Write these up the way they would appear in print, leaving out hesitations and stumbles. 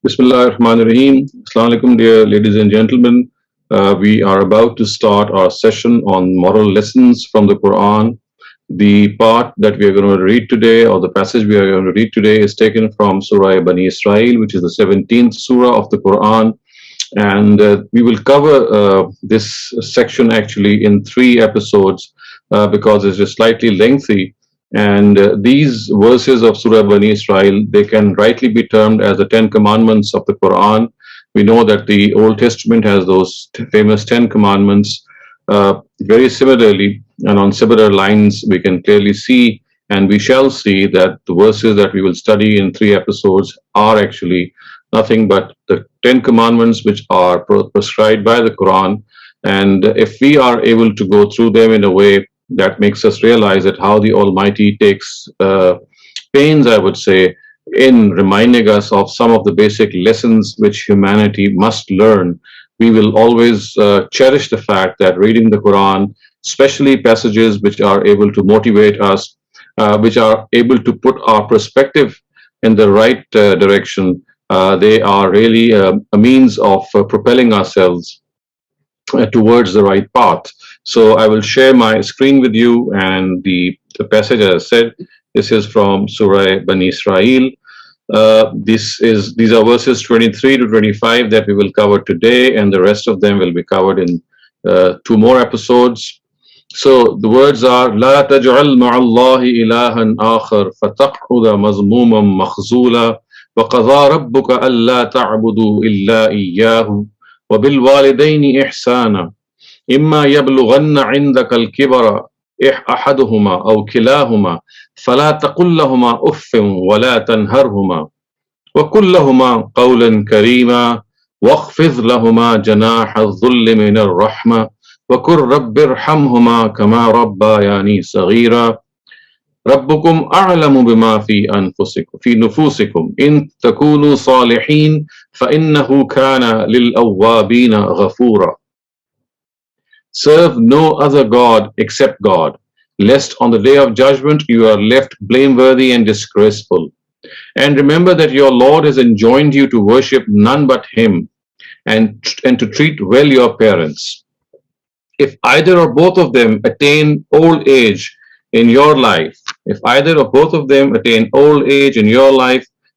Bismillahirrahmanirrahim. Assalamu alaikum, dear ladies and gentlemen. We are about to start our session on moral lessons from the Quran. The part that we are going to read today, or the passage we are going to read today, is taken from Surah Bani Israel, which is the 17th Surah of the Quran. And we will cover this section actually in 3 episodes because it's just slightly lengthy. And these verses of Surah Bani Israel, they can rightly be termed as the 10 commandments of the Quran. We know that the Old Testament has those famous 10 commandments. Very similarly, and on similar lines, we can clearly see, and we shall see, that the verses that we will study in 3 episodes are actually nothing but the 10 commandments which are prescribed by the Quran. And if we are able to go through them in a way that makes us realize that how the Almighty takes pains, I would say, in reminding us of some of the basic lessons which humanity must learn, we will always cherish the fact that reading the Quran, especially passages which are able to motivate us, which are able to put our perspective in the right direction, they are really a means of propelling ourselves towards the right path. So I will share my screen with you, and the passage, as I said, this is from Surah Bani Israel. These are verses 23 to 25 that we will cover today, and the rest of them will be covered in 2 more episodes. So the words are: لا تجعل مع الله إلها آخر فتقعد مذموما مخذولا وقضى ربك ألا تعبدوا إلا إياه وبالوالدين إحسانا إما يبلغن عندك الكبر أحدهما أو كلاهما فلا تقل لهما أف ولا تنهرهما وقل لهما قولا كريما واخفض لهما جناح الذل من الرحمة وقل رب ارحمهما كما ربياني صغيرا ربكم أعلم بما في نفوسكم إن تكونوا صالحين فإنه كان للأوابين غفورا. Serve no other God except God, lest on the day of judgment you are left blameworthy and disgraceful. And remember that your Lord has enjoined you to worship none but Him, and to treat well your parents. If either or both of them attain old age in your life,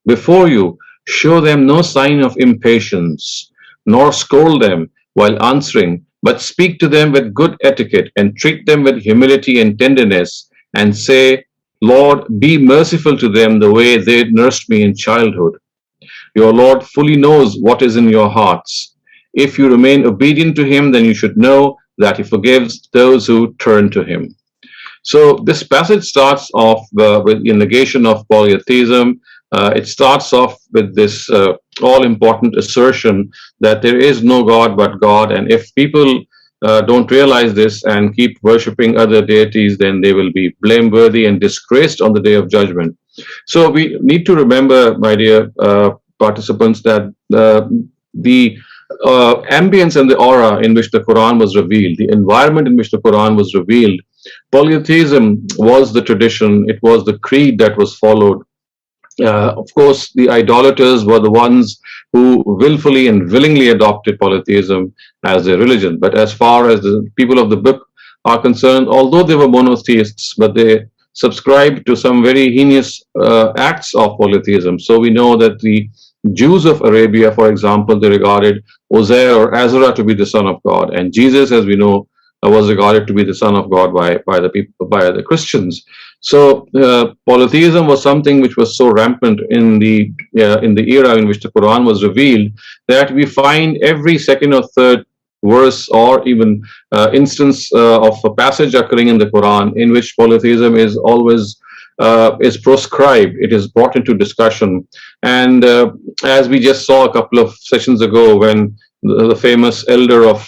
before you, show them no sign of impatience, nor scold them while answering, but speak to them with good etiquette and treat them with humility and tenderness, and say, Lord, be merciful to them the way they nursed me in childhood. Your Lord fully knows what is in your hearts. If you remain obedient to Him, then you should know that He forgives those who turn to Him. So this passage starts off with the negation of polytheism. It starts off with this all-important assertion that there is no God but God, and if people don't realize this and keep worshipping other deities, then they will be blameworthy and disgraced on the day of judgment. So we need to remember, my dear participants, that the ambience and the aura in which the Quran was revealed, the environment in which the Quran was revealed, polytheism was the tradition, it was the creed that was followed. Of course, the idolaters were the ones who willfully and willingly adopted polytheism as their religion. But as far as the people of the book are concerned, although they were monotheists, but they subscribed to some very heinous acts of polytheism. So we know that the Jews of Arabia, for example, they regarded Uzair or Azra to be the son of God, and Jesus, as we know, was regarded to be the son of God by the Christians. So polytheism was something which was so rampant in the era in which the Quran was revealed, that we find every second or third verse or even instance of a passage occurring in the Quran in which polytheism is always is proscribed. It is brought into discussion. And as we just saw a couple of sessions ago, when the famous elder of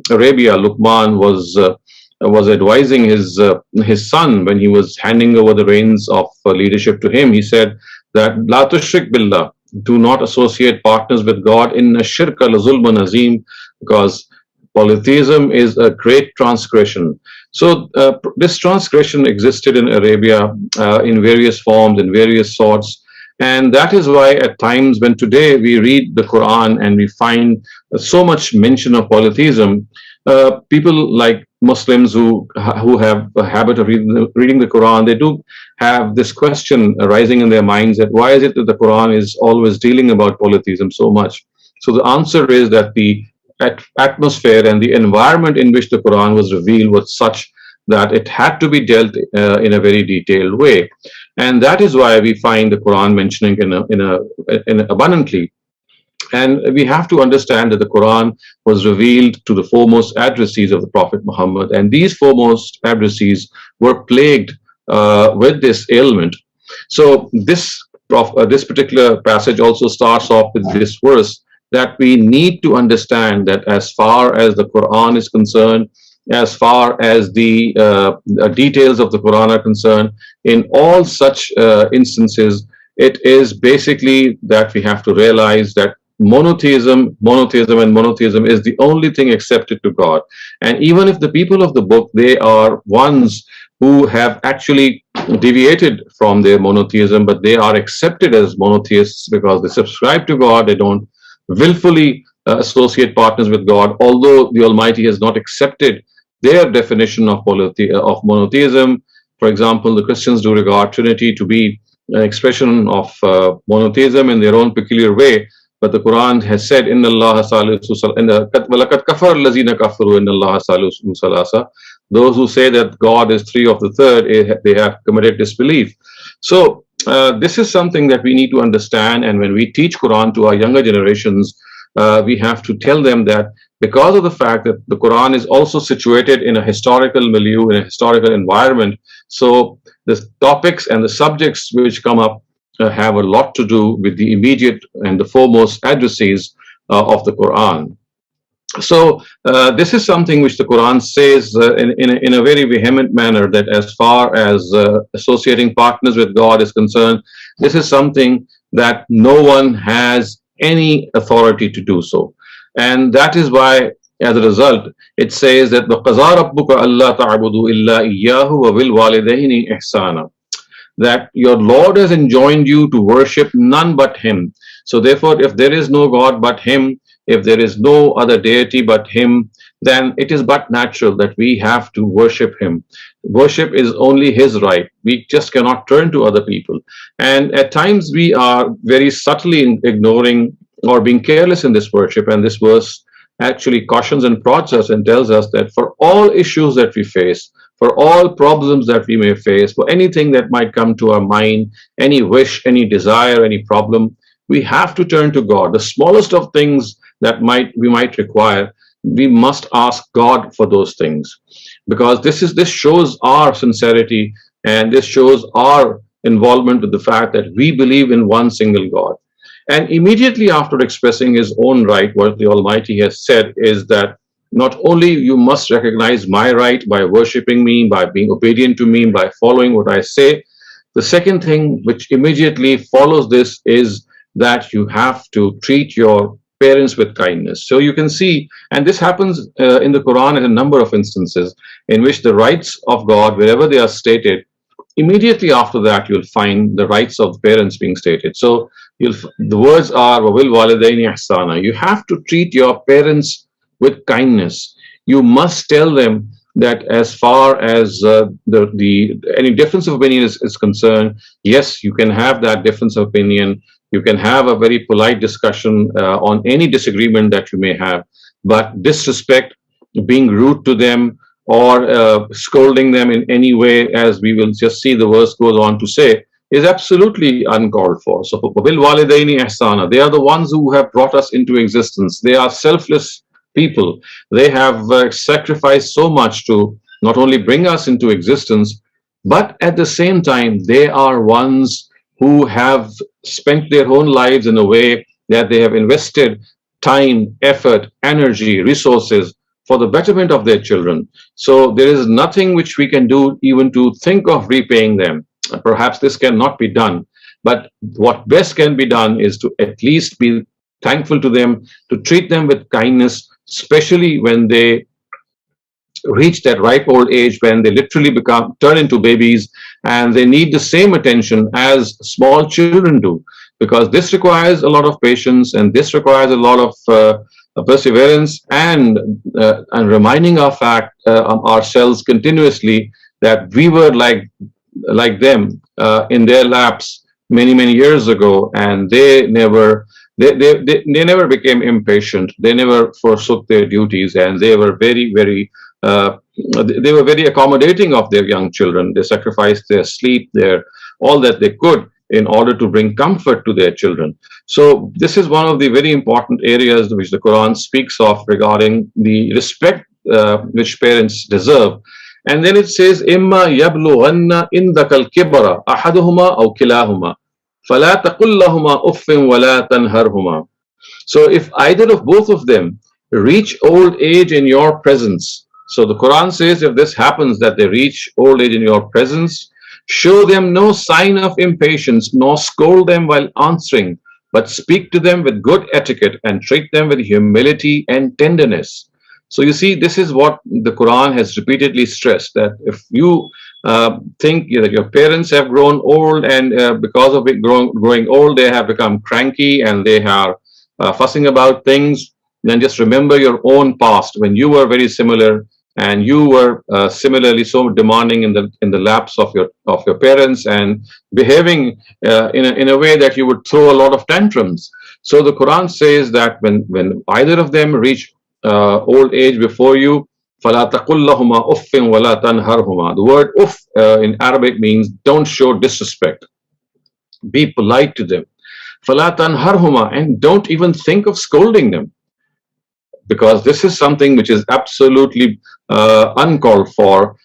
Arabia, Luqman, was advising his son when he was handing over the reins of leadership to him, he said that La tushrik billah, do not associate partners with God, inna shirka la zulmun azim, because polytheism is a great transgression. So this transgression existed in Arabia in various forms, in various sorts. And that is why at times when today we read the Quran and we find so much mention of polytheism, people like Muslims who have a habit of reading the Quran, they do have this question arising in their minds that why is it that the Quran is always dealing about polytheism so much? So the answer is that the atmosphere and the environment in which the Quran was revealed was such that it had to be dealt in a very detailed way, and that is why we find the Quran mentioning in abundantly. And we have to understand that the Quran was revealed to the foremost addressees of the Prophet Muhammad, and these foremost addressees were plagued with this ailment. So this particular passage also starts off with this verse that we need to understand that as far as the Quran is concerned, as far as the details of the Quran are concerned, in all such instances, it is basically that we have to realize that monotheism is the only thing accepted to God. And even if the people of the book, they are ones who have actually deviated from their monotheism, but they are accepted as monotheists because they subscribe to God, they don't willfully associate partners with God, although the Almighty has not accepted their definition of monotheism. For example, the Christians do regard Trinity to be an expression of monotheism in their own peculiar way, but the Quran has said, "Inna Allah وَلَقَدْ كَفَرَ الَّذِينَ كَفَرُوا إِنَّ اللَّهَ ثَالِثُ ثَلَاثَةٍ." Those who say that God is three of the third, they have committed disbelief. So this is something that we need to understand, and when we teach Quran to our younger generations, we have to tell them that because of the fact that the Quran is also situated in a historical milieu, in a historical environment, so the topics and the subjects which come up have a lot to do with the immediate and the foremost addressees of the Quran. So this is something which the Quran says in a very vehement manner, that as far as associating partners with God is concerned, this is something that no one has any authority to do so. And that is why, as a result, it says that وَقَضَىٰ رَبُّكَ أَلَّا تَعْبُدُوا إِلَّا إِيَّاهُ وَبِالْوَالِدَيْنِ إِحْسَانًا, that your Lord has enjoined you to worship none but Him. So therefore, if there is no God but Him, if there is no other deity but Him, then it is but natural that we have to worship Him. Worship is only His right. We just cannot turn to other people. And at times we are very subtly ignoring or being careless in this worship. And this verse actually cautions and prods us and tells us that for all issues that we face, for all problems that we may face, for anything that might come to our mind, any wish, any desire, any problem, we have to turn to God. The smallest of things that we might require, we must ask God for those things, because this shows our sincerity, and this shows our involvement with the fact that we believe in one single God. And immediately after expressing His own right, what the Almighty has said is that not only you must recognize my right by worshiping me, by being obedient to me, by following what I say, the second thing which immediately follows this is that you have to treat your parents with kindness. So you can see, and this happens in the Quran in a number of instances in which the rights of God, wherever they are stated, immediately after that you'll find the rights of parents being stated. So the words are وَبِالْ وَالِدَيْنِ إِحْسَانًا. You have to treat your parents with kindness. You must tell them that as far as any difference of opinion is concerned, yes, you can have that difference of opinion. You can have a very polite discussion on any disagreement that you may have, but disrespect, being rude to them, or scolding them in any way, as we will just see the verse goes on to say, is absolutely uncalled for. So, bil walidaini ihsana, they are the ones who have brought us into existence. They are selfless people. They have sacrificed so much to not only bring us into existence, but at the same time, they are ones who have spent their own lives in a way that they have invested time, effort, energy, resources for the betterment of their children. So there is nothing which we can do even to think of repaying them. Perhaps this cannot be done, but what best can be done is to at least be thankful to them, to treat them with kindness, especially when they reach that ripe old age when they literally turn into babies, and they need the same attention as small children do, because this requires a lot of patience, and this requires a lot of perseverance, and reminding ourselves continuously that we were like them in their laps many years ago, and they never became impatient. They never forsook their duties, and they were they were very accommodating of their young children. They sacrificed their sleep, their all that they could in order to bring comfort to their children. So this is one of the very important areas which the Quran speaks of regarding the respect which parents deserve. And then it says, "Imma yablughanna indaka al-kibara ahaduhuma aw kilahuma, fala taqul lahuma uffin wala tanharhuma." So if either of both of them reach old age in your presence, so the Quran says if this happens, that they reach old age in your presence, show them no sign of impatience, nor scold them while answering, but speak to them with good etiquette and treat them with humility and tenderness. So you see, this is what the Quran has repeatedly stressed, that if you think that your parents have grown old, and because of it growing old, they have become cranky and they are fussing about things, then just remember your own past when you were very similar, and you were similarly so demanding in the laps of your parents, and behaving in a way that you would throw a lot of tantrums. So the Quran says that when either of them reach old age before you, فَلَا تَقُلْ لَهُمَا أُفٍّ وَلَا تَنْهَرْهُمَا. The word uff in Arabic means don't show disrespect. Be polite to them. فَلَا تَنْهَرْهُمَا, and don't even think of scolding them, because this is something which is absolutely uncalled for.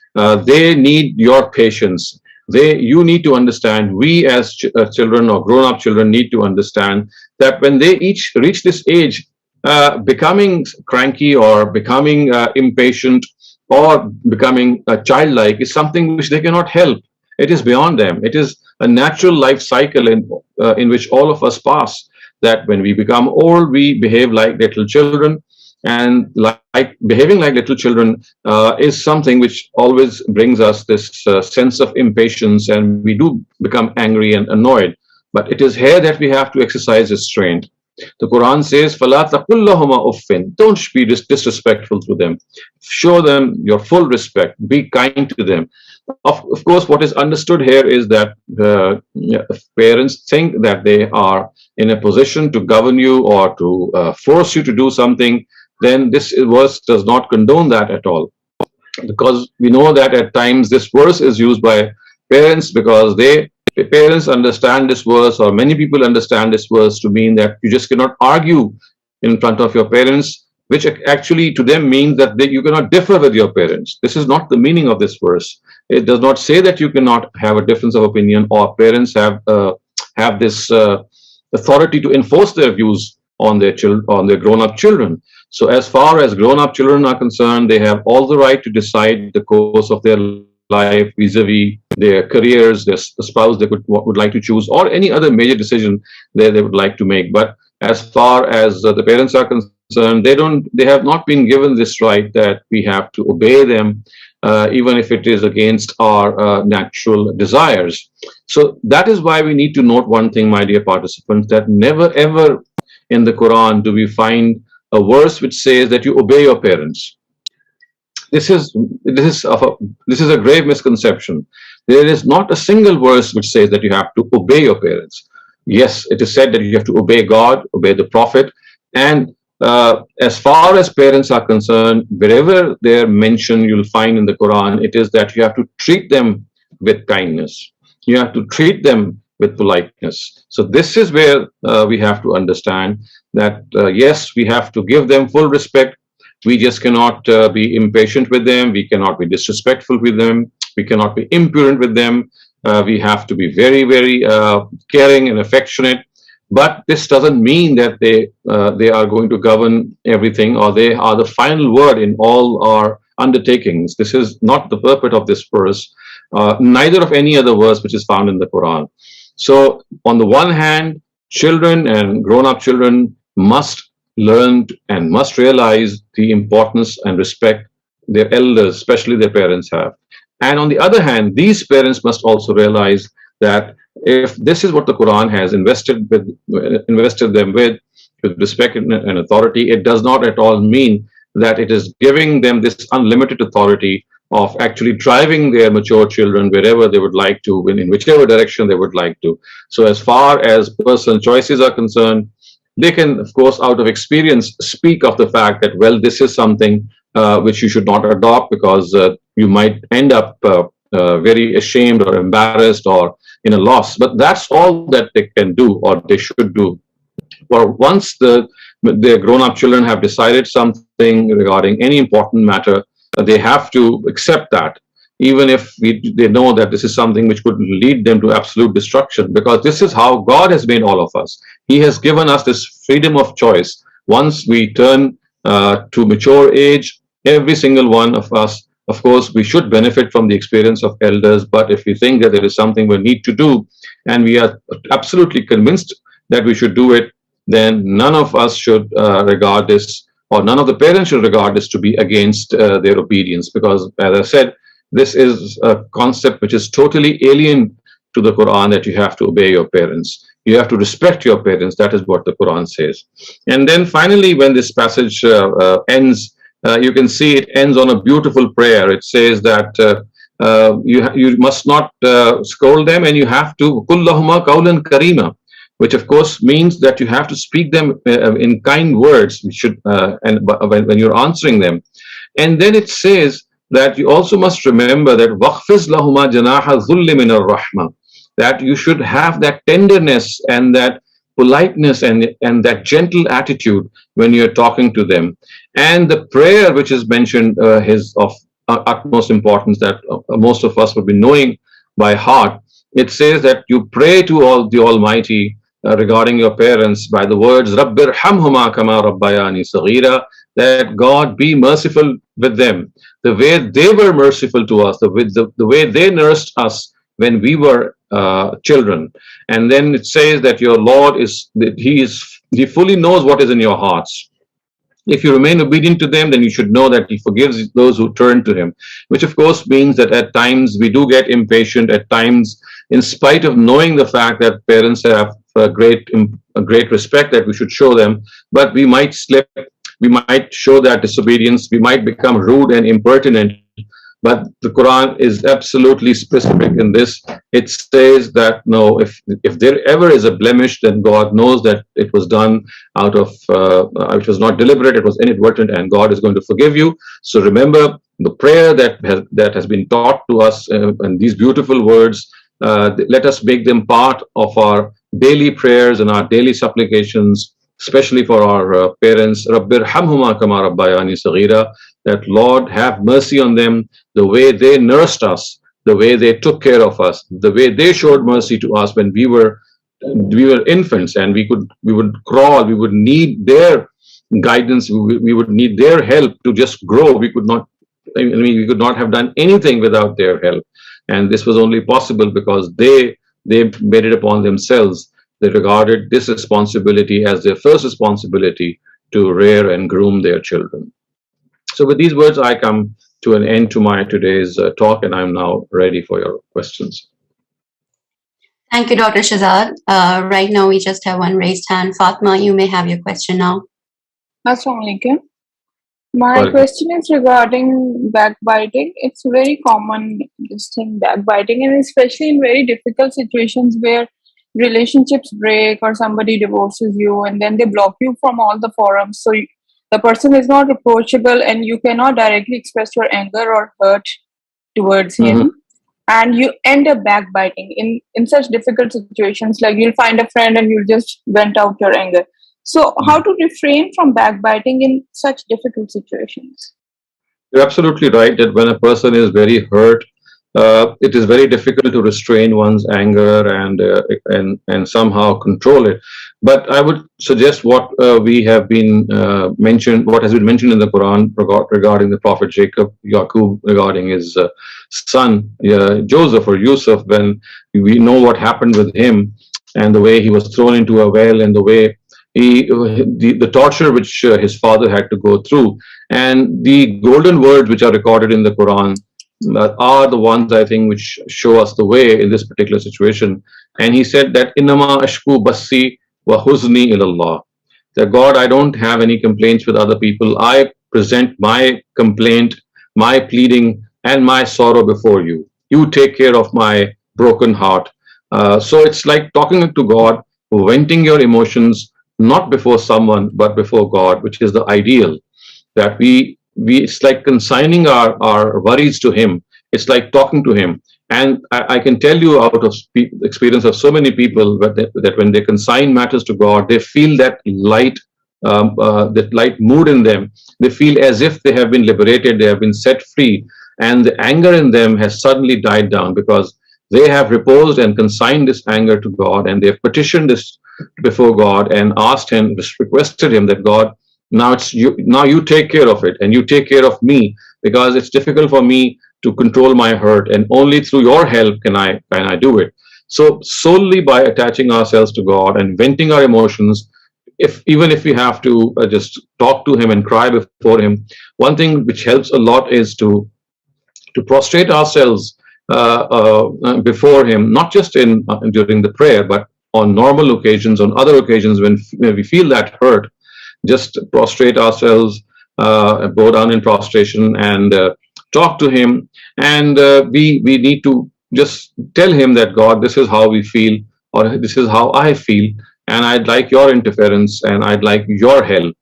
They need your patience. You need to understand, we as children or grown-up children need to understand that when they each reach this age, becoming cranky or becoming impatient or becoming childlike is something which they cannot help. It is beyond them. It is a natural life cycle in which all of us pass, that when we become old, we behave like little children. And like behaving like little children is something which always brings us this sense of impatience, and we do become angry and annoyed. But it is here that we have to exercise restraint. The Quran says, فَلَا تَقُلْ لَهُمَا أُفٍّ. Don't be disrespectful to them. Show them your full respect. Be kind to them. Of course, what is understood here is that parents think that they are in a position to govern you or to force you to do something. Then this verse does not condone that at all, because we know that at times this verse is used by parents because parents understand this verse, or many people understand this verse to mean that you just cannot argue in front of your parents, which actually to them means that you cannot differ with your parents. This is not the meaning of this verse. It does not say that you cannot have a difference of opinion, or parents have this authority to enforce their views on their grown-up children. So as far as grown-up children are concerned, they have all the right to decide the course of their life vis-a-vis their careers, the spouse they would like to choose, or any other major decision they would like to make. But as far as the parents are concerned, they have not been given this right that we have to obey them, even if it is against our natural desires. So that is why we need to note one thing, my dear participants, that never ever in the Quran do we find a verse which says that you obey your parents. This is a grave misconception. There is not a single verse which says that you have to obey your parents. Yes, it is said that you have to obey God, obey the Prophet, and as far as parents are concerned, wherever they're mentioned, you'll find in the Quran, it is that you have to treat them with kindness. You have to treat them with politeness. So this is where we have to understand that yes, we have to give them full respect. We just cannot be impatient with them. We cannot be disrespectful with them. We cannot be impudent with them. We have to be very caring and affectionate. But this doesn't mean that they are going to govern everything, or they are the final word in all our undertakings. This is not the purport of this verse, neither of any other verse which is found in the Quran. So on the one hand, children and grown-up children must learn and must realize the importance and respect their elders, especially their parents, have. And on the other hand, these parents must also realize that if this is what the Quran has invested them with respect and authority, it does not at all mean that it is giving them this unlimited authority of actually driving their mature children wherever they would like to, in whichever direction they would like to. So as far as personal choices are concerned, they can, of course, out of experience, speak of the fact that, well, this is something which you should not adopt because you might end up very ashamed or embarrassed or in a loss. But that's all that they can do or they should do. Or once their grown-up children have decided something regarding any important matter, they have to accept that, even if they know that this is something which could lead them to absolute destruction, because this is how God has made all of us. He has given us this freedom of choice. Once we turn to mature age, every single one of us, of course, we should benefit from the experience of elders, but if we think that there is something we need to do, and we are absolutely convinced that we should do it, then none of us should regard this, or none of the parents should regard this to be against their obedience, because, as I said, this is a concept which is totally alien to the Quran, that you have to obey your parents. You have to respect your parents. That is what the Quran says. And then finally, when this passage ends, you can see it ends on a beautiful prayer. It says that you must not scold them, and you have to kullahuma qawlan karima, which of course means that you have to speak them in kind words. You should, and when you're answering them. And then it says that you also must remember that waqfiz lahuma janaha dhulli min ar-rahma, that you should have that tenderness and that politeness and that gentle attitude when you're talking to them. And the prayer which is mentioned is of utmost importance, that most of us would be knowing by heart. It says that you pray to the Almighty regarding your parents by the words Rabbir hamhuma kama rabbayani saghira, that God be merciful with them the way they were merciful to us, the way they nursed us when we were children. And then it says that your Lord he fully knows what is in your hearts. If you remain obedient to them, then you should know that he forgives those who turn to him, which of course means that at times we do get impatient. At times, in spite of knowing the fact that parents have a great respect that we should show them, but we might slip, we might show that disobedience, we might become rude and impertinent. But the Quran is absolutely specific in this. It says that no, if there ever is a blemish, then God knows that it was done out of, it was not deliberate, it was inadvertent, and God is going to forgive you. So remember the prayer that has been taught to us, and these beautiful words, let us make them part of our daily prayers and our daily supplications, especially for our parents. Rabbir hamhuma kama rabbayani saghira, that Lord have mercy on them the way they nursed us, the way they took care of us, the way they showed mercy to us when we were infants, and we would crawl, we would need their guidance, we would need their help to just grow. We could not have done anything without their help, and this was only possible because they made it upon themselves. They regarded this responsibility as their first responsibility to rear and groom their children. So with these words, I come to an end to my today's talk, and I'm now ready for your questions. Thank you, Dr. Shehzad. Right now, we just have one raised hand. Fatma, you may have your question now. Assalamu alaikum. My question is regarding backbiting. It's very common, this thing, backbiting, and especially in very difficult situations where relationships break or somebody divorces you and then they block you from all the forums. So the person is not approachable and you cannot directly express your anger or hurt towards him. And you end up backbiting in such difficult situations. Like you'll find a friend and you'll just vent out your anger. So how to refrain from backbiting in such difficult situations? You're absolutely right that when a person is very hurt, it is very difficult to restrain one's anger and somehow control it. But I would suggest what we have been what has been mentioned in the Quran regarding the Prophet Yaqub, regarding his son Joseph or Yusuf, when we know what happened with him and the way he was thrown into a well and the way the torture which his father had to go through. And the golden words which are recorded in the Quran are the ones, I think, which show us the way in this particular situation. And he said that Innama ashku bassi wa huzni ilallah. That God, I don't have any complaints with other people. I present my complaint, my pleading, and my sorrow before you. You take care of my broken heart. So it's like talking to God, venting your emotions, not before someone, but before God, which is the ideal. That we it's like consigning our worries to Him. It's like talking to Him. And I can tell you out of experience of so many people that when they consign matters to God, they feel that light mood in them. They feel as if they have been liberated, they have been set free, and the anger in them has suddenly died down because they have reposed and consigned this anger to God, and they have petitioned this before God and asked Him, requested Him that God, now it's you, now you take care of it and you take care of me, because it's difficult for me to control my hurt, and only through your help can I do it. So solely by attaching ourselves to God and venting our emotions, even if we have to just talk to Him and cry before Him, one thing which helps a lot is to prostrate ourselves before Him, not just in during the prayer, but on normal occasions, on other occasions when we feel that hurt, just prostrate ourselves, go down in prostration and talk to Him. And we need to just tell Him that God, this is how we feel, or this is how I feel, and I'd like your interference and I'd like your help.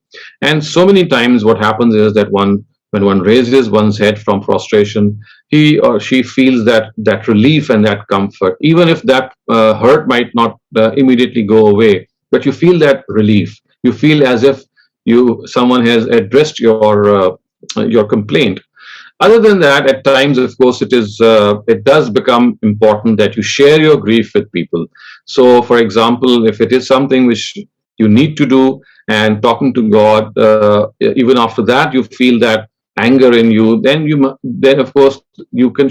And so many times what happens is that when one raises one's head from prostration, he or she feels that relief and that comfort, even if that hurt might not immediately go away, but you feel that relief. You feel as if someone has addressed your complaint. Other than that, at times, of course, it does become important that you share your grief with people. So, for example, if it is something which you need to do, and talking to God, even after that, you feel that anger in you, then of course you can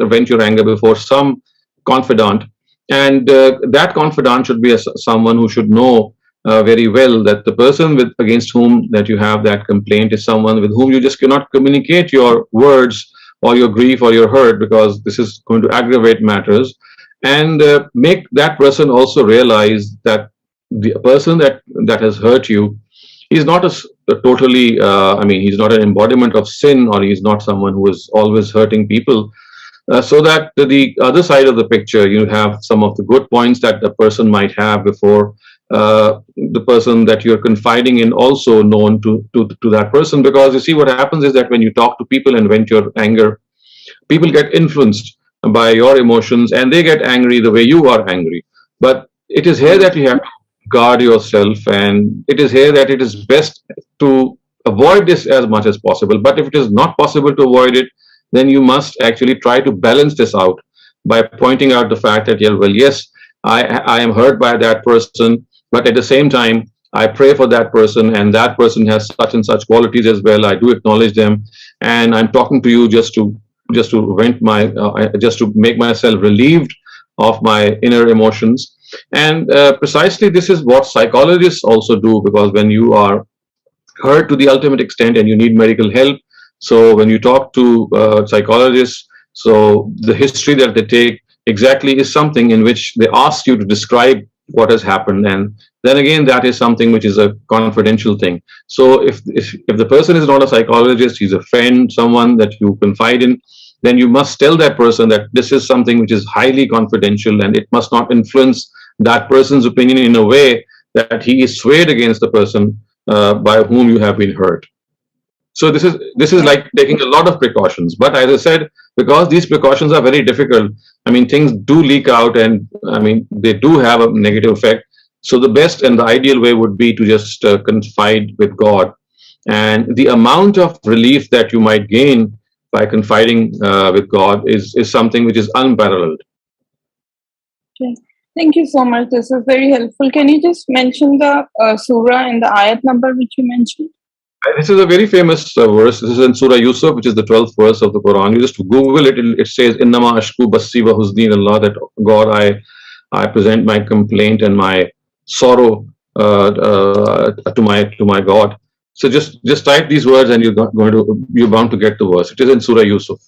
vent your anger before some confidant, and that confidant should be someone who should know very well that the person against whom that you have that complaint is someone with whom you just cannot communicate your words or your grief or your hurt, because this is going to aggravate matters, and make that person also realize that the person that has hurt you, he's not totally he's not an embodiment of sin, or he's not someone who is always hurting people. So that the other side of the picture, you have some of the good points that the person might have before the person that you're confiding in also known to that person. Because you see, what happens is that when you talk to people and vent your anger, people get influenced by your emotions and they get angry the way you are angry. But it is here that you have to guard yourself, and it is here that it is best to avoid this as much as possible. But if it is not possible to avoid it, then you must actually try to balance this out by pointing out the fact that, yeah, well, yes, I am hurt by that person, but at the same time, I pray for that person, and that person has such and such qualities as well. I do acknowledge them, and I'm talking to you just to vent just to make myself relieved of my inner emotions. And precisely this is what psychologists also do, because when you are hurt to the ultimate extent and you need medical help, so when you talk to psychologists, so the history that they take exactly is something in which they ask you to describe what has happened, and then again that is something which is a confidential thing. So if the person is not a psychologist, he's a friend, someone that you confide in, then you must tell that person that this is something which is highly confidential, and it must not influence that person's opinion in a way that he is swayed against the person by whom you have been hurt. So this is like taking a lot of precautions. But as I said, because these precautions are very difficult, I mean, things do leak out, and I mean, they do have a negative effect. So the best and the ideal way would be to just confide with God, and the amount of relief that you might gain by confiding with God is something which is unparalleled. Okay. Thank you so much. This is very helpful. Can you just mention the surah and the ayat number which you mentioned? This is a very famous verse. This is in Surah Yusuf, which is the 12th verse of the Quran. You just Google it. It says, "Innama ashku bassi wa huzni Allah," that God, I present my complaint and my sorrow to my God. So just type these words, and you're bound to get the verse. It is in Surah Yusuf.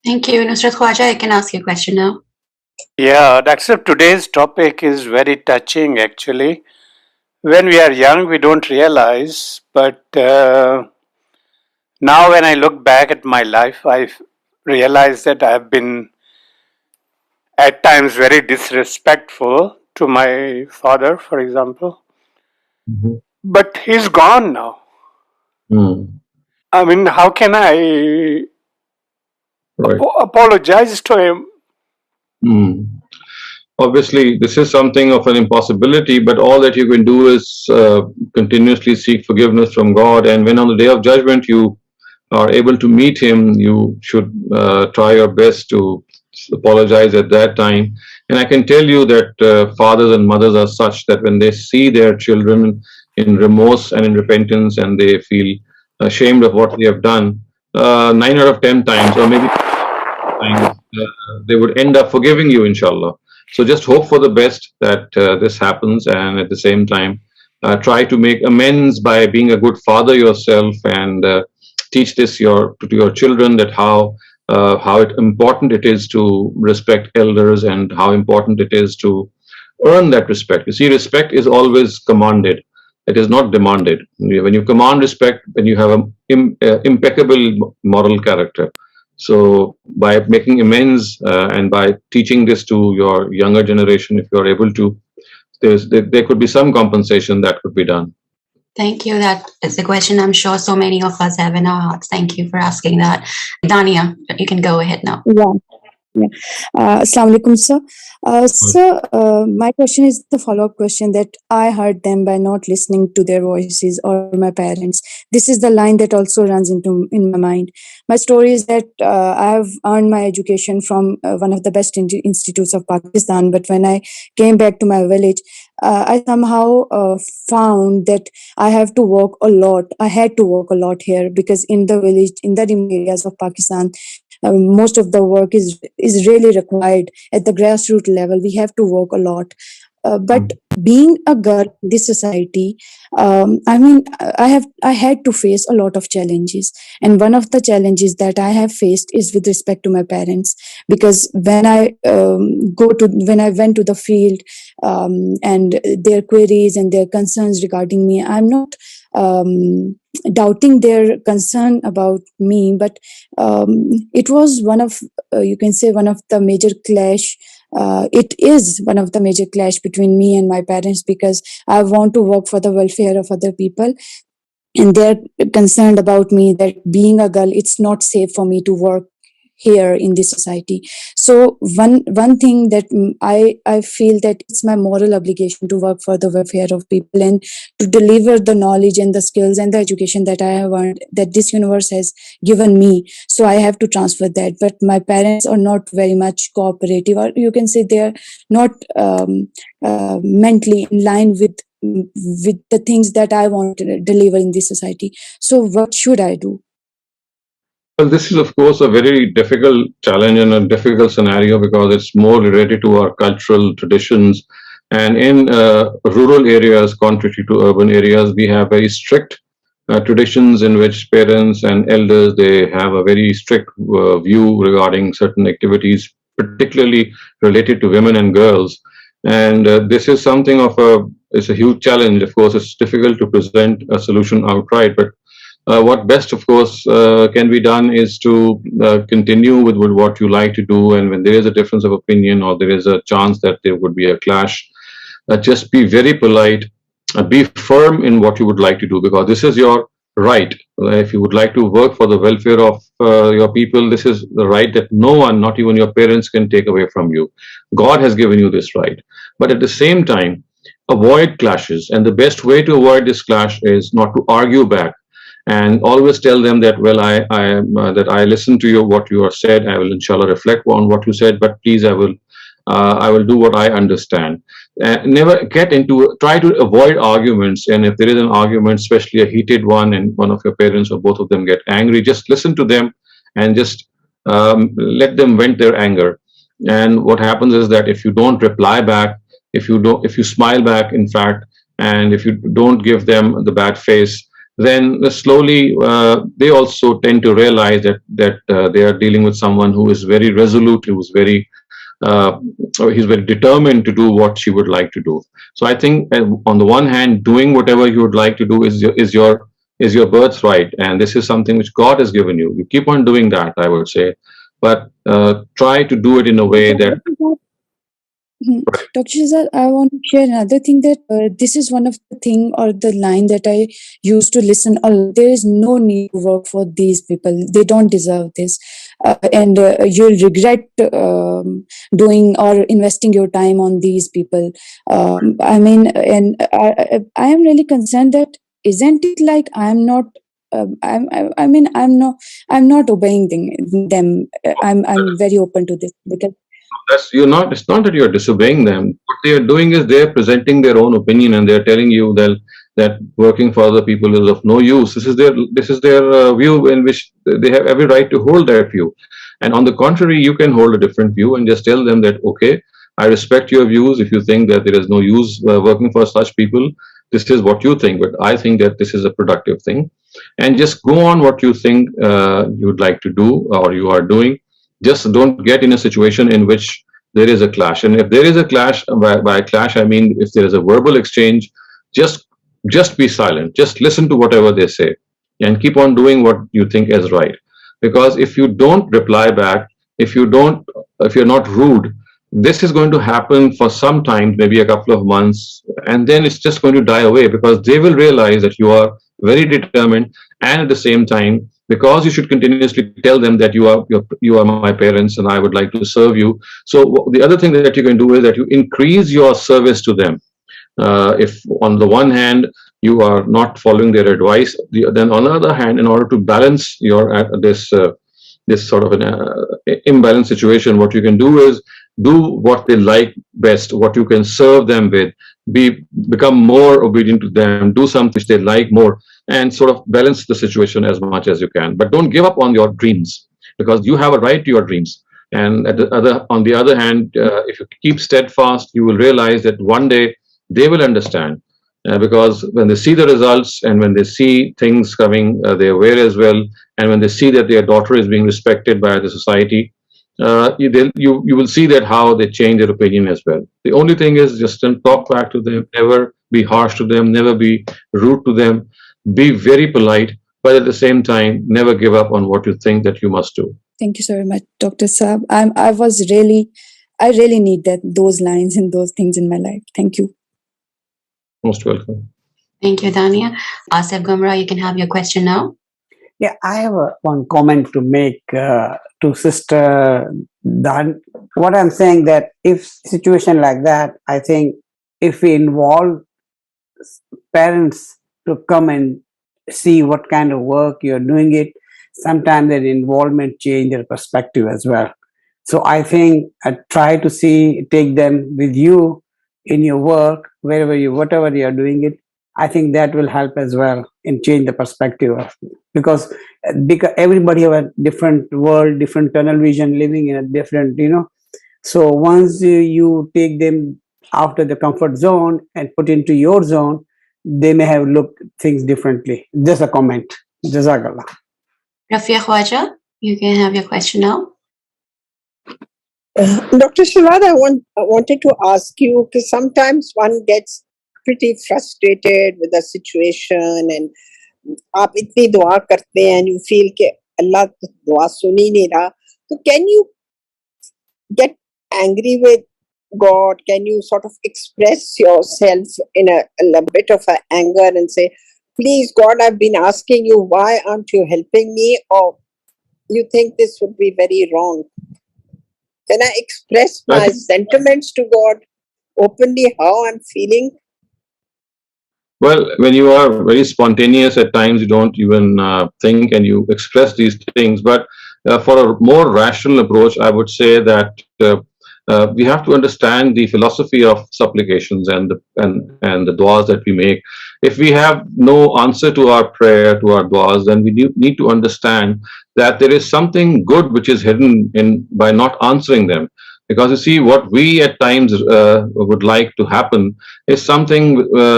Thank you. Nusrat Khwaja, I can ask you a question now. Yeah, today's topic is very touching actually. When we are young, we don't realize, but now when I look back at my life, I realize that I have been at times very disrespectful to my father, for example. Mhm. But he's gone now. Mm. I mean, how can I Right. apologize to him? Mm. Obviously, this is something of an impossibility, but all that you can do is continuously seek forgiveness from God. And when on the day of judgment you are able to meet Him, you should try your best to apologize at that time. And I can tell you that fathers and mothers are such that when they see their children in remorse and in repentance, and they feel ashamed of what they have done, 9 out of 10 times, or maybe times, they would end up forgiving you, inshallah. So just hope for the best that this happens, and at the same time, try to make amends by being a good father yourself, and teach this to your children, that important it is to respect elders, and how important it is to earn that respect. You see, respect is always commanded. It is not demanded. When you command respect, then you have an impeccable moral character. So by making amends and by teaching this to your younger generation, if you are able to, there could be some compensation that could be done. Thank you. That is a question I'm sure so many of us have in our hearts. Thank you for asking that. Dania, you can go ahead now. Yeah. Assalamu alaikum, sir. Sir, my question is the follow-up question that I hurt them by not listening to their voices or my parents. This is the line that also runs in my mind. My story is that I have earned my education from one of the best institutes of Pakistan, but when I came back to my village, I somehow found that I have to work a lot. I had to work a lot here because in the village, in the remote areas of Pakistan, most of the work is really required at the grassroots level. We have to work a lot. But being a girl in this society, I mean, I had to face a lot of challenges, and one of the challenges that I have faced is with respect to my parents, because when I went to the field, and their queries and their concerns regarding me, I'm not doubting their concern about me, but it was one of you can say one of the major clash. It is one of the major clash between me and my parents, because I want to work for the welfare of other people, and they're concerned about me that being a girl, it's not safe for me to work here in this society. So one thing that I feel that it's my moral obligation to work for the welfare of people and to deliver the knowledge and the skills and the education that I have earned, that this universe has given me. So I have to transfer that. But my parents are not very much cooperative, or you can say they are not mentally in line with the things that I want to deliver in this society. So what should I do? Well, this is, of course, a very difficult challenge and a difficult scenario, because it's more related to our cultural traditions. And in rural areas, contrary to urban areas, we have very strict traditions in which parents and elders, they have a very strict view regarding certain activities, particularly related to women and girls. And this is something of it's a huge challenge. Of course, it's difficult to present a solution outright, but what best, of course, can be done is to continue with what you like to do. And when there is a difference of opinion, or there is a chance that there would be a clash, just be very polite, be firm in what you would like to do, because this is your right. If you would like to work for the welfare of your people, this is the right that no one, not even your parents, can take away from you. God has given you this right. But at the same time, avoid clashes. And the best way to avoid this clash is not to argue back, and always tell them that, well, that I listen to you, what you have said. I will inshallah reflect on what you said, but please, I will do what I understand. Never try to avoid arguments. And if there is an argument, especially a heated one, and one of your parents or both of them get angry, just listen to them and just let them vent their anger. And what happens is that if you don't reply back, if you smile back, in fact, and if you don't give them the bad face, then slowly they also tend to realize that they are dealing with someone who is very resolute, who is very uh, he's very determined to do what she would like to do. So I think on the one hand, doing whatever you would like to do is your birthright, and this is something which God has given you. You keep on doing that, I would say, but try to do it in a way that. Dr. Shehzad, I want to share another thing that this is one of the thing or the line that I used to listen a lot. There is no need to work for these people. They don't deserve this. And you'll regret doing or investing your time on these people. I mean, and I am really concerned that isn't it like I'm not I'm not obeying them. I'm very open to this because You're not. It's not that you're disobeying them. What they are doing is they're presenting their own opinion, and they're telling you that working for other people is of no use. This is their view, in which they have every right to hold their view. And on the contrary, you can hold a different view and just tell them that, okay, I respect your views. If you think that there is no use working for such people, this is what you think. But I think that this is a productive thing, and just go on what you think you would like to do or you are doing. Just don't get in a situation in which there is a clash. And if there is a clash, by clash I mean if there is a verbal exchange, just be silent. Just listen to whatever they say, and keep on doing what you think is right. Because if you don't reply back, if you're not rude, this is going to happen for some time, maybe a couple of months, and then it's just going to die away, because they will realize that you are very determined, and at the same time, because you should continuously tell them that you are my parents and I would like to serve you. So the other thing that you can do is that you increase your service to them. If on the one hand you are not following their advice, then on the other hand, in order to balance your this sort of an imbalanced situation, what you can do is do what they like best, what you can serve them with, become more obedient to them, do something which they like more, and sort of balance the situation as much as you can. But don't give up on your dreams, because you have a right to your dreams. And on the other hand, if you keep steadfast, you will realize that one day they will understand, because when they see the results and when they see things coming their way as well, and when they see that their daughter is being respected by the society, you will see that how they change their opinion as well. The only thing is just don't talk back to them, never be harsh to them, never be rude to them, be very polite, but at the same time, never give up on what you think that you must do. thank you so very much, Dr. Saab. I really need those lines and those things in my life. Thank you. Most welcome. Thank you, Dania. Asif Gumrah, you can have your question now. Yeah, I have one comment to make to Sister Dan. What I'm saying that if situation like that, I think if we involve parents to come and see what kind of work you're doing it, sometimes their involvement change their perspective as well. So I think I try to take them with you in your work, whatever you're doing it. I think that will help as well in change the perspective because everybody have a different world, different tunnel vision, living in a different, So once you take them out of the comfort zone and put into your zone, they may have looked things differently. Just a comment. Jazakallah. Rafia Khwaja, you can have your question now. Dr. Shehzad, I wanted to ask you, because sometimes one gets pretty frustrated with the situation and आप इतनी दुआ करते हैं and you feel कि अल्लाह दुआ सुन ही नहीं रहा, so can you get angry with God? Can you sort of express yourself in a bit of anger and say, please God, I've been asking you, why aren't you helping me? Or you think this would be very wrong? Can I express my sentiments to God openly, how I'm feeling? Well, when you are very spontaneous at times, you don't even think and you express these things. But for a more rational approach, I would say that we have to understand the philosophy of supplications and the du'as that we make. If we have no answer to our prayer, to our du'as, then we need to understand that there is something good which is hidden by not answering them. Because you see, what we at times would like to happen is something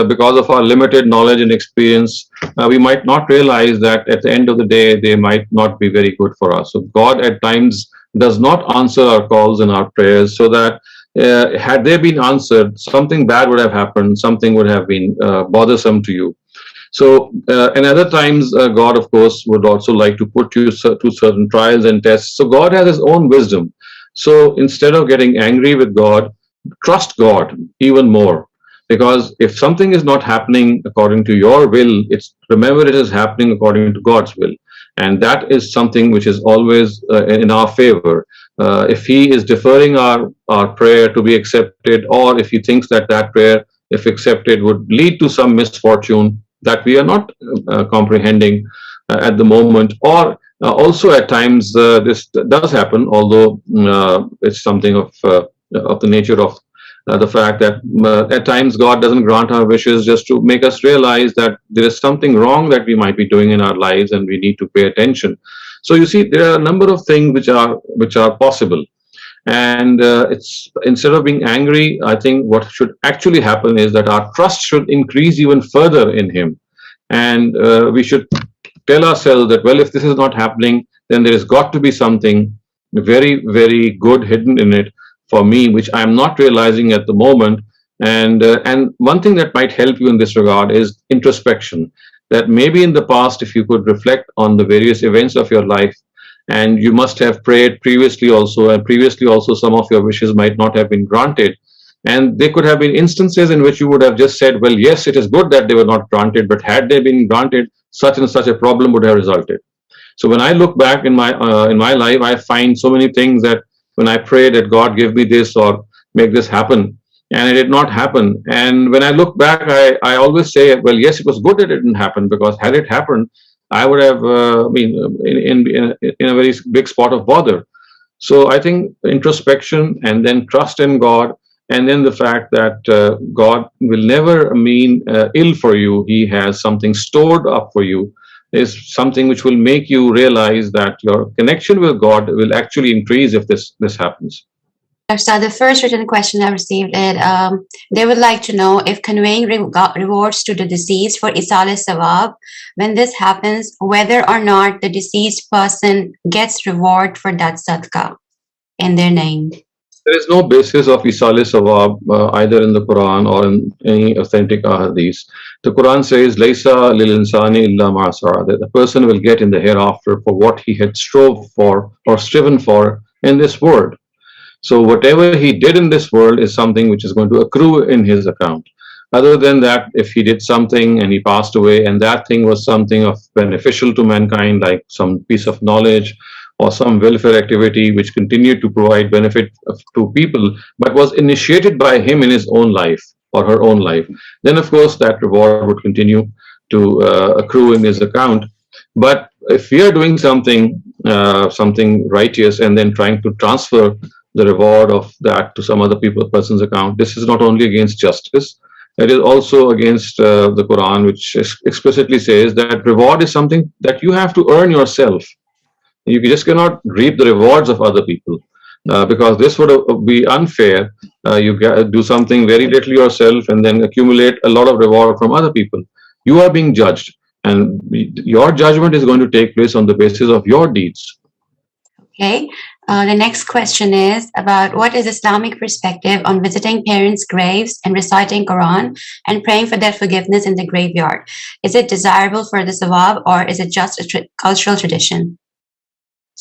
because of our limited knowledge and experience, we might not realize that at the end of the day, they might not be very good for us. So God at times does not answer our calls and our prayers, so that had they been answered, something bad would have happened, something would have been bothersome to you. So, and other times, God, of course, would also like to put you through certain trials and tests. So, God has His own wisdom. So, instead of getting angry with God, trust God even more. Because if something is not happening according to your will, it's remember it is happening according to God's will. And that is something which is always in our favor. If He is deferring our prayer to be accepted, or if He thinks that that prayer, if accepted, would lead to some misfortune that we are not comprehending at the moment, or also at times this does happen, although it's something of the nature of the fact that at times God doesn't grant our wishes just to make us realize that there is something wrong that we might be doing in our lives and we need to pay attention. So you see, there are a number of things which are possible. And it's instead of being angry, I think what should actually happen is that our trust should increase even further in Him. And we should tell ourselves that, well, if this is not happening, then there has got to be something very, very good hidden in it for me, which I'm not realizing at the moment. And one thing that might help you in this regard is introspection. That maybe in the past, if you could reflect on the various events of your life, and you must have prayed previously also, and previously also some of your wishes might not have been granted. And there could have been instances in which you would have just said, well, yes, it is good that they were not granted, but had they been granted, such and such a problem would have resulted. So when I look back in my life, I find so many things that when I pray that God give me this or make this happen, and it did not happen. And when I look back, I always say, well, yes, it was good that it didn't happen, because had it happened, I would have been in a very big spot of bother. So I think introspection and then trust in God, and then the fact that God will never mean ill for you. He has something stored up for you, is something which will make you realize that your connection with God will actually increase if this happens. So the first written question I received is, they would like to know if conveying rewards to the deceased for Isal Sawab, when this happens, whether or not the deceased person gets reward for that sadaqah in their name. There is no basis of Isal Sawab either in the Quran or in any authentic ahadith. The Quran says, Laysa lil insani illa ma sa'a, that the person will get in the hereafter for what he had strove for or striven for in this world. So whatever he did in this world is something which is going to accrue in his account. Other than that, if he did something and he passed away, and that thing was something of beneficial to mankind, like some piece of knowledge or some welfare activity which continued to provide benefit to people, but was initiated by him in his own life or her own life, then of course that reward would continue to accrue in his account. But if we are doing something righteous and then trying to transfer the reward of that to some other person's account, this is not only against justice, it is also against the Quran, which explicitly says that reward is something that you have to earn yourself. You just cannot reap the rewards of other people, because this would be unfair. You do something very little yourself and then accumulate a lot of reward from other people. You are being judged, and your judgment is going to take place on the basis of your deeds. Okay. The next question is about what is Islamic perspective on visiting parents' graves and reciting Quran and praying for their forgiveness in the graveyard? Is it desirable for the sawab, or is it just a cultural tradition?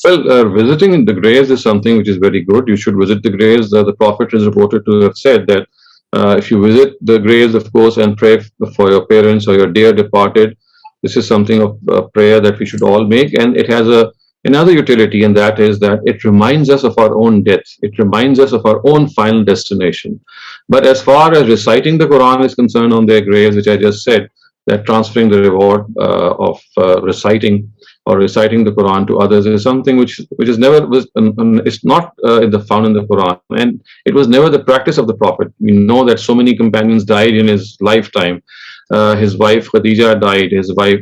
Well, visiting the graves is something which is very good. You should visit the graves. The Prophet is reported to have said that if you visit the graves, of course, and pray for your parents or your dear departed, this is something of prayer that we should all make, and it has another utility, and that is that it reminds us of our own death. It reminds us of our own final destination. But as far as reciting the Quran is concerned on their graves, which I just said, that transferring the reward of reciting the Quran to others is something which is never was it's not found in the Quran, and it was never the practice of the Prophet. We know that so many companions died in his lifetime. His wife Khadija died.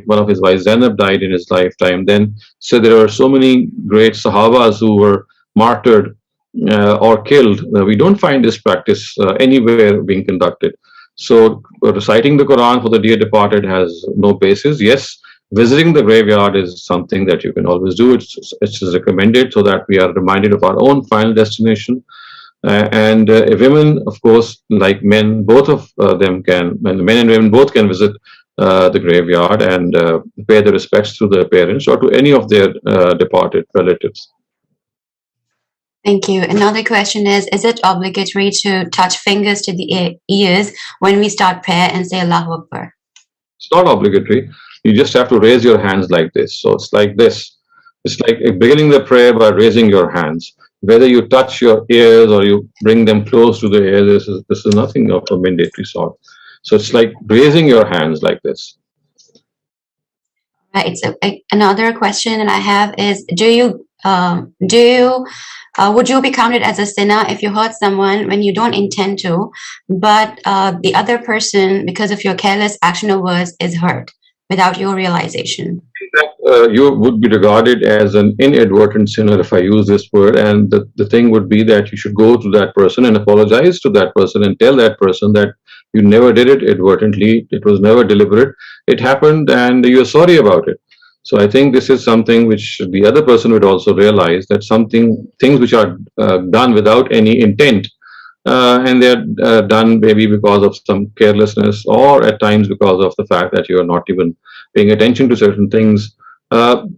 One of his wives Zainab died in his lifetime. Then, so there were so many great Sahabas who were martyred or killed. We don't find this practice anywhere being conducted. So reciting the Quran for the dear departed has no basis. Yes, visiting the graveyard is something that you can always do. It's recommended so that we are reminded of our own final destination. And women, of course, like men, both of them can, and men and women both can visit the graveyard and pay their respects to their parents or to any of their departed relatives. Thank you. Another question is it obligatory to touch fingers to the ears when we start prayer and say Allahu Akbar? It's not obligatory. You just have to raise your hands like this. So it's like this. It's like beginning the prayer by raising your hands. Whether you touch your ears or you bring them close to the ear, this is nothing of a mandatory sort. So it's like raising your hands like this. Right. So another question that I have is, would you be counted as a sinner if you hurt someone when you don't intend to, but the other person, because of your careless action or words, is hurt without your realization? You would be regarded as an inadvertent sinner if I use this word, and the thing would be that you should go to that person and apologize to that person and tell that person that you never did it inadvertently, it was never deliberate, it happened and you're sorry about it. So I think this is something which the other person would also realize, that things which are done without any intent, and they're done maybe because of some carelessness or at times because of the fact that you're not even paying attention to certain things,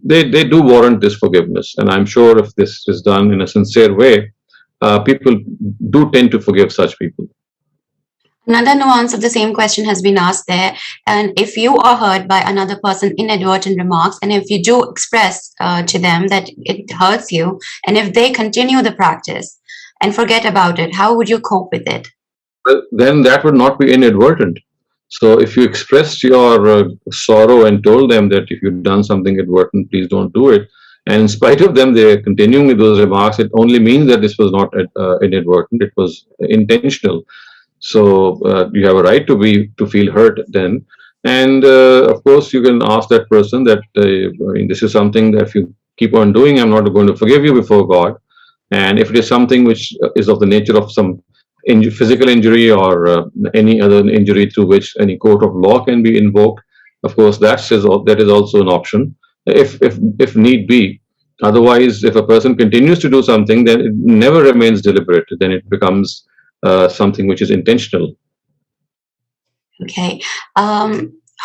they do warrant this forgiveness. And I'm sure if this is done in a sincere way, people do tend to forgive such people. Another nuance of the same question has been asked there. And if you are hurt by another person's inadvertent remarks, and if you do express to them that it hurts you, and if they continue the practice and forget about it, how would you cope with it? Well, then that would not be inadvertent. So if you expressed your sorrow and told them that if you've done something inadvertent, please don't do it, and in spite of them, they're continuing with those remarks, it only means that this was not inadvertent, it was intentional. So you have a right to feel hurt then, and of course you can ask that person that this is something that if you keep on doing, I'm not going to forgive you before God. And if it is something which is of the nature of some physical injury or any other injury through which any court of law can be invoked, of course that is also an option if need be. Otherwise, if a person continues to do something, then it never remains deliberate, then it becomes something which is intentional. Okay.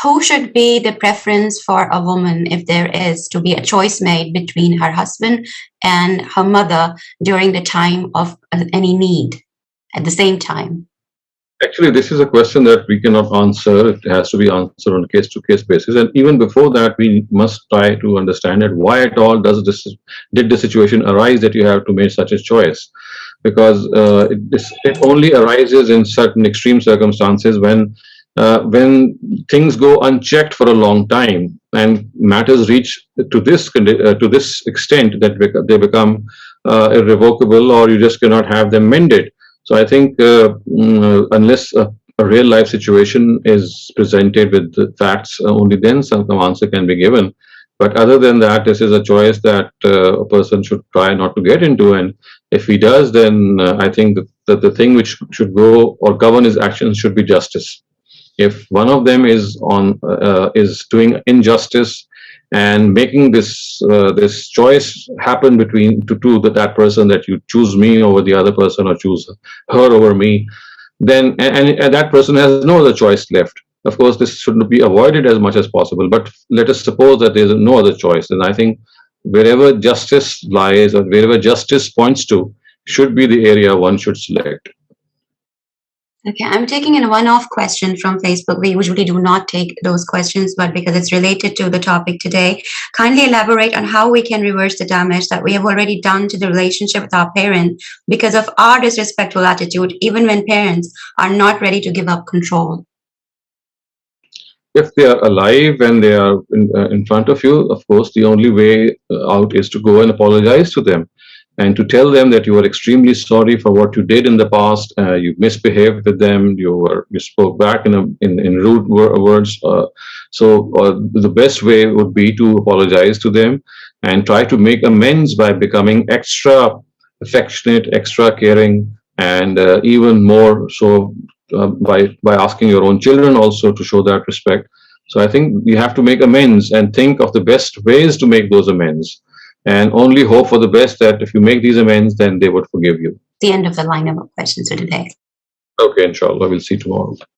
Who should be the preference for a woman if there is to be a choice made between her husband and her mother during the time of any need at the same time? Actually, this is a question that we cannot answer. It has to be answered on a case-to-case basis. And even before that, we must try to understand that why at all did the situation arise that you have to make such a choice? Because it only arises in certain extreme circumstances when things go unchecked for a long time and matters reach to this extent that they become irrevocable, or you just cannot have them mended. So I think unless a real life situation is presented with the facts, only then some answer can be given. But other than that, this is a choice that a person should try not to get into. And if he does, then I think that the thing which should go or govern his actions should be justice. If one of them is doing injustice and making this choice happen between that person, that you choose me over the other person or choose her over me, then and that person has no other choice left. Of course, this should be avoided as much as possible. But let us suppose that there is no other choice. Then I think wherever justice lies or wherever justice points to should be the area one should select. Okay, I'm taking in a one-off question from Facebook. We usually do not take those questions, but because it's related to the topic today, kindly elaborate on how we can reverse the damage that we have already done to the relationship with our parent because of our disrespectful attitude, even when parents are not ready to give up control. If they are alive and they are in front of you, of course, the only way out is to go and apologize to them and to tell them that you are extremely sorry for what you did in the past. You misbehaved with them. You spoke back in rude words. So the best way would be to apologize to them and try to make amends by becoming extra affectionate, extra caring, and even more so by asking your own children also to show that respect. So I think you have to make amends and think of the best ways to make those amends, and only hope for the best that if you make these amends, then they would forgive you. The end of the lineup of questions for today. Okay, inshallah, we'll see tomorrow.